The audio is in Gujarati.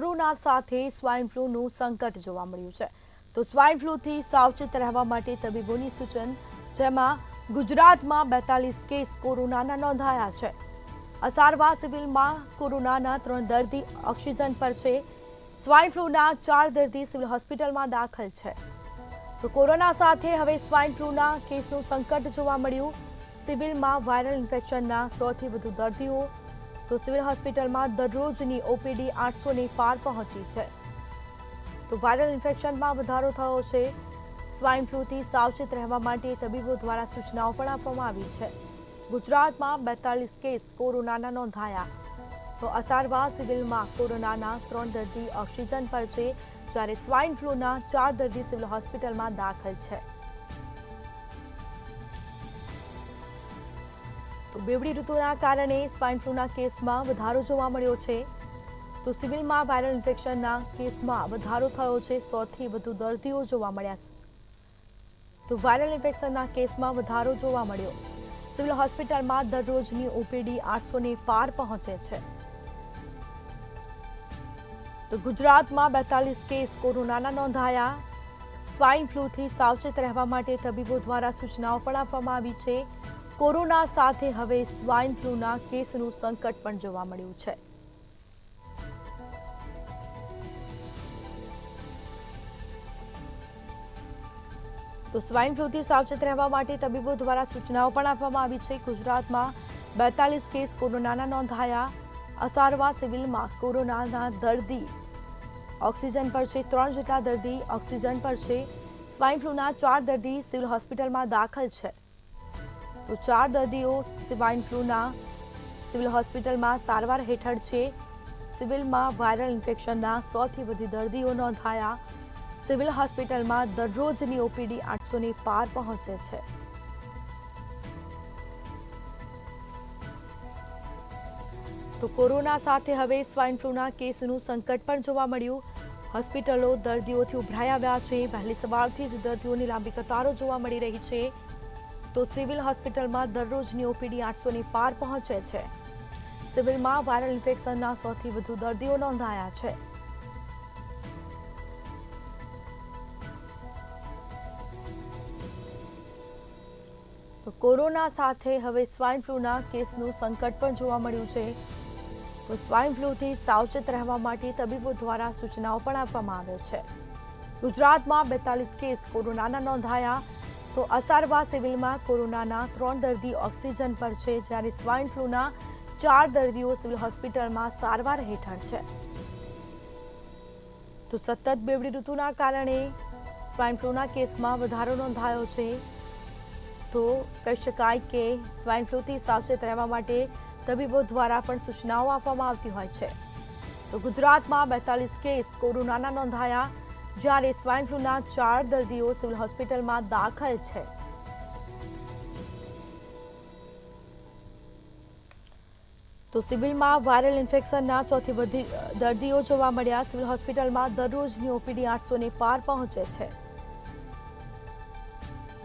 કોરોના સાથે સ્વાઇન ફ્લૂનું સંકટ જોવા મળ્યું છે. તો સ્વાઇન ફ્લૂથી સાવચેત રહેવા માટે તબીબોની સૂચન, જેમાં ગુજરાતમાં 42 કેસ કોરોનાના નોંધાયા છે. અસારવા સિવિલમાં કોરોનાના 3 દર્દી ઓક્સિજન પર છે. સ્વાઇન ફ્લૂના 4 દર્દી સિવિલ હોસ્પિટલમાં દાખલ છે. તો કોરોના સાથે હવે સ્વાઇન ફ્લૂના કેસનું સંકટ જોવા મળ્યું. સિવિલમાં વાયરલ ઇન્ફેક્શનના 100થી વધુ દર્દીઓ. તો સિવિલ હોસ્પિટલમાં દરરોજની ઓપીડી 800ને પાર પહોંચી છે. તો વાયરલ ઇન્ફેક્શનમાં વધારો થયો છે. સ્વાઇન ફ્લૂથી સાવચેત રહેવા માટે તબીબો દ્વારા સૂચનાઓ પણ આપવામાં આવી છે. ગુજરાતમાં 42 કેસ કોરોનાના નોંધાયા. તો અસારવા સિવિલમાં કોરોનાના 3 દર્દી ઓક્સિજન પર છે, જ્યારે સ્વાઇન ફ્લૂના 4 દર્દી સિવિલ હોસ્પિટલમાં દાખલ છે. તો બેવડી ઋતુના કારણે સ્વાઇન ફ્લૂના કેસમાં વધારો જોવા મળ્યો છે. તો સિવિલમાં વાયરલ ઇન્ફેક્શનના કેસમાં વધારો થયો છે. 100થી વધુ દર્દીઓ જોવા મળ્યા છે. તો વાયરલ ઇન્ફેક્શનના કેસમાં વધારો જોવા મળ્યો. સિવિલ હોસ્પિટલમાં દરરોજની ઓપીડી 800ને પાર પહોંચે છે. તો ગુજરાતમાં 42 કેસ કોરોનાના નોંધાયા. સ્વાઇન ફ્લૂથી સાવચેત રહેવા માટે તબીબો દ્વારા સૂચનાઓ પણ આપવામાં આવી છે. કોરોના સાથે હવે સ્વાઇન ફ્લૂના કેસનું સંકટ પણ જોવા મળ્યું છે. તો સ્વાઇન ફ્લૂથી સાવચેત રહેવા માટે તબીબો દ્વારા સૂચનાઓ પણ આપવામાં આવી છે. ગુજરાતમાં 42 કેસ કોરોનાના નોંધાયા. અસારવા સિવિલમાં કોરોનાના દર્દી ઓક્સિજન પર છે. 3 જેટલા દર્દી ઓક્સિજન પર છે. સ્વાઇન ફ્લૂના 4 દર્દી સિવિલ હોસ્પિટલમાં દાખલ છે. તો 4 દર્દીઓ સ્વાઇન ફ્લૂના સિવિલ હોસ્પિટલમાં સારવાર હેઠળ છે. સિવિલમાં વાયરલ ઇન્ફેક્શનના 100થી વધુ દર્દીઓ નોંધાયા. સિવિલ હોસ્પિટલમાં દરરોજની ઓપીડી 800ને પાર પહોંચે છે. તો કોરોના સાથે હવે સ્વાઇન ફ્લૂના કેસનું સંકટ પણ જોવા મળ્યું. હોસ્પિટલો દર્દીઓથી ઉભરાઈ આવ્યા છે. વહેલી સવારથી જ દર્દીઓની લાંબી કતારો જોવા મળી રહી છે. તો સિવિલ હોસ્પિટલમાં દરરોજની ઓપીડી 800ને પાર પહોંચે છે. સિવિલમાં વાયરલ ઇન્ફેક્શનના 100થી વધુ દર્દીઓ નોંધાયા છે. તો કોરોના સાથે હવે સ્વાઇન ફ્લૂના કેસનું સંકટ પણ જોવા મળ્યું છે. તો સ્વાઇન ફ્લૂથી સાવચેત રહેવા માટે તબીબો દ્વારા સૂચનાઓ પણ આપવામાં આવે છે. ગુજરાતમાં 42 કેસ કોરોનાના નોંધાયા. તો અસારવા સિવિલમાં કોરોનાના 3 દર્દી ઓક્સિજન પર છે, જ્યારે સ્વાઇન ફ્લૂના 4 દર્દીઓ સિવિલ હોસ્પિટલમાં સારવાર હેઠળ છે. તો સતત બેવડી ઋતુના કારણે સ્વાઇન ફ્લૂના કેસમાં વધારો નોંધાયો છે. તો કહી શકાય કે સ્વાઇન ફ્લૂથી સાવચેત રહેવા માટે તબીબો દ્વારા પણ સૂચનાઓ આપવામાં આવતી હોય છે. તો ગુજરાતમાં 42 કેસ કોરોનાના નોંધાયા, જ્યારે સ્વાઇન ફ્લૂના 4 દર્દીઓ સિવિલ હોસ્પિટલમાં દાખલ છે. તો સિવિલમાં વાયરલ ઇન્ફેક્શનના 100થી વધુ દર્દીઓ જોવા મળ્યા. સિવિલ હોસ્પિટલમાં દરરોજની ઓપીડી 800ને પાર પહોંચે છે.